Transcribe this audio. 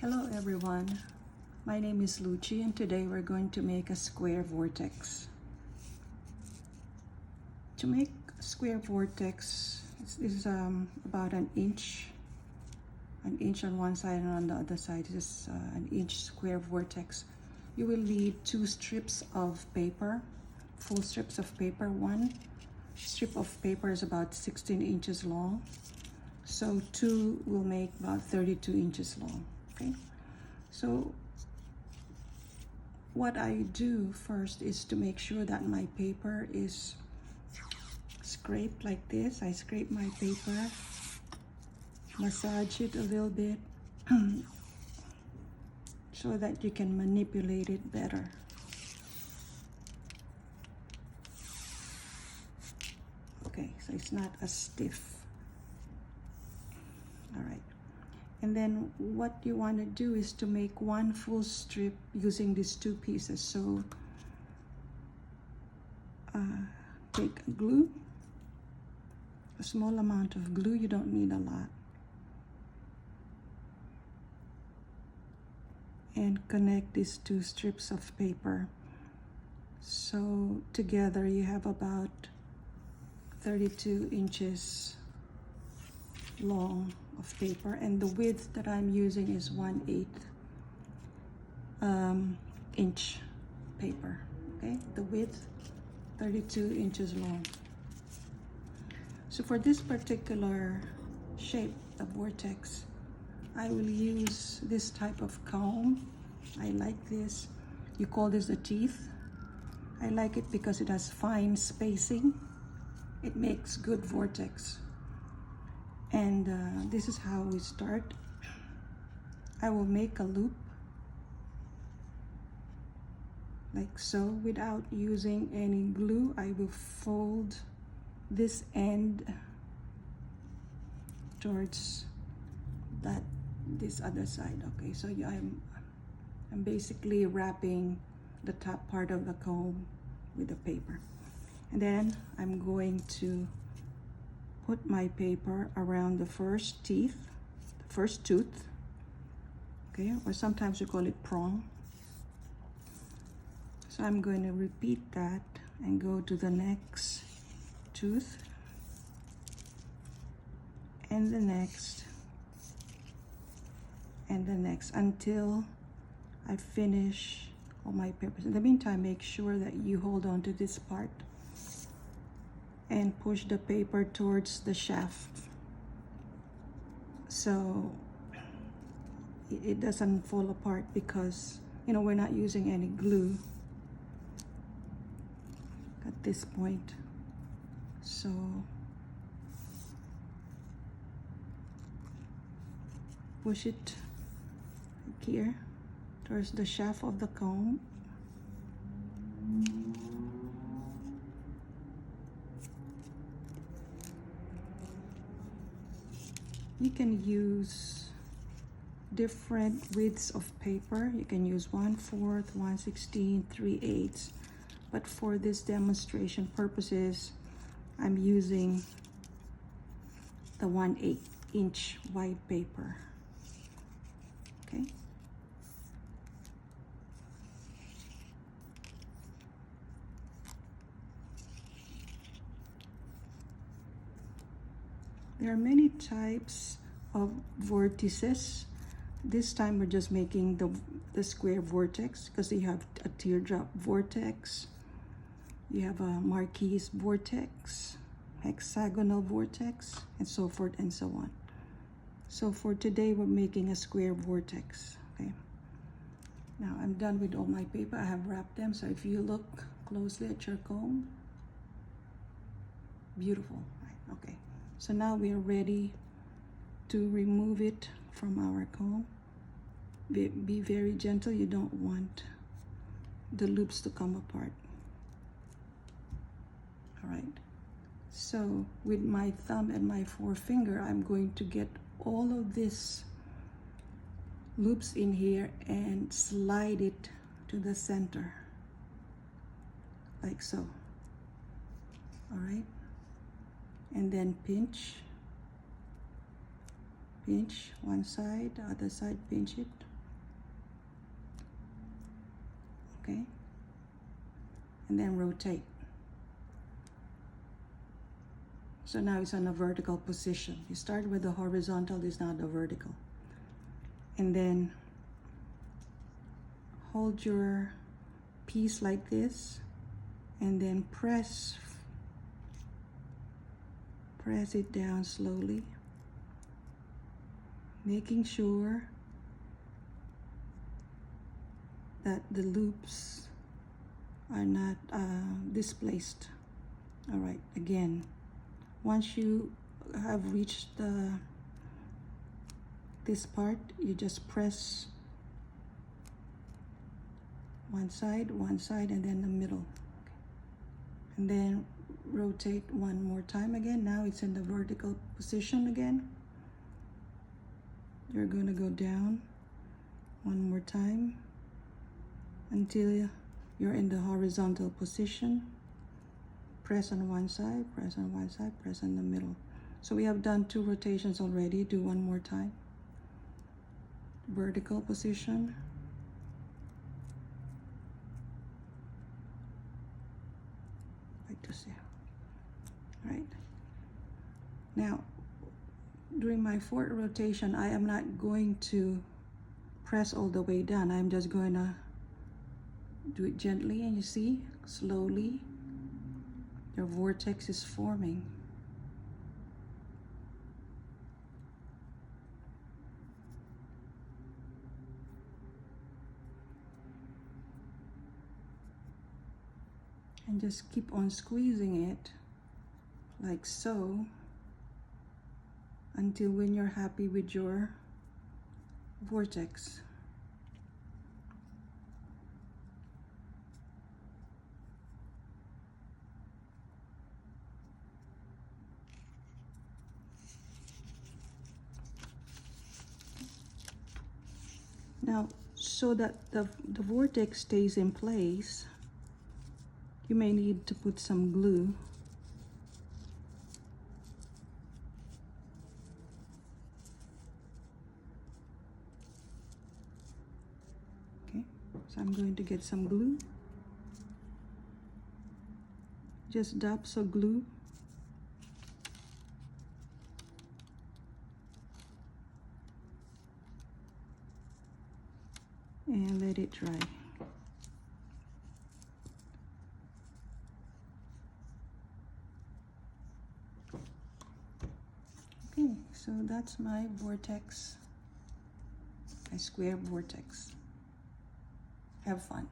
Hello everyone, my name is Lucy and today we're going to make a square vortex. To make a square vortex, this is about an inch on one side and on the other side is an inch square vortex. You will need two strips of paper, full strips of paper. One strip of paper is about 16 inches long, so two will make about 32 inches long. Okay, so what I do first is to make sure that my paper is scraped like this. I scrape my paper, massage it a little bit so that you can manipulate it better. Okay, so it's not as stiff. All right. And then what you want to do is to make one full strip using these two pieces. So take glue, a small amount of glue, you don't need a lot. And connect these two strips of paper. So together you have about 32 inches long of paper, and the width that I'm using is 1/8 inch paper. Okay, the width 32 inches long. So for this particular shape of vortex, I will use this type of comb. I like this. You call this the teeth. I like it because it has fine spacing. It makes good vortex. And this is how we start. I will make a loop like so without using any glue. I will fold this end towards this other side. Okay, so I'm basically wrapping the top part of the comb with the paper, and then I'm going to put my paper around the first teeth, the first tooth, okay, or sometimes we call it prong. So I'm going to repeat that and go to the next tooth and the next and the next until I finish all my papers. In the meantime, make sure that you hold on to this part and push the paper towards the shaft so it doesn't fall apart, because we're not using any glue at this point. So push it here towards the shaft of the comb. You can use different widths of paper. You can use 1/4, 1/16, 3/8. But for this demonstration purposes, I'm using the 1/8 inch wide paper. Okay. There are many types of vortices. This time we're just making the square vortex, because you have a teardrop vortex, you have a Marquise vortex, hexagonal vortex, and so forth and so on. So for today we're making a square vortex. Okay, now I'm done with all my paper. I have wrapped them, so if you look closely at your comb, beautiful, right? Okay, so now we are ready to remove it from our comb. Be very gentle. You don't want the loops to come apart. All right, so with my thumb and my forefinger, I'm going to get all of these loops in here and slide it to the center like so. All right, and then pinch one side, the other side, pinch it. okay? And then rotate. So now it's on a vertical position. You start with the horizontal, it's not the vertical. And then hold your piece like this and then press it down slowly, making sure that the loops are not displaced. All right, again, once you have reached this part, you just press one side, and then the middle. And then rotate one more time again. Now it's in the vertical position again. You're going to go down one more time until you're in the horizontal position. Press on one side, press on one side, press in the middle. So we have done 2 rotations already. Do one more time. Vertical position. Like this, yeah. All right. Now, during my 4th rotation, I am not going to press all the way down. I'm just going to do it gently, and you see, slowly, your vortex is forming. And just keep on squeezing it like so until when you're happy with your vortex. Now, so that the vortex stays in place, you may need to put some glue. Okay, so I'm going to get some glue. Just dabs of glue. And let it dry. Okay, so that's my vortex, my square vortex. Have fun.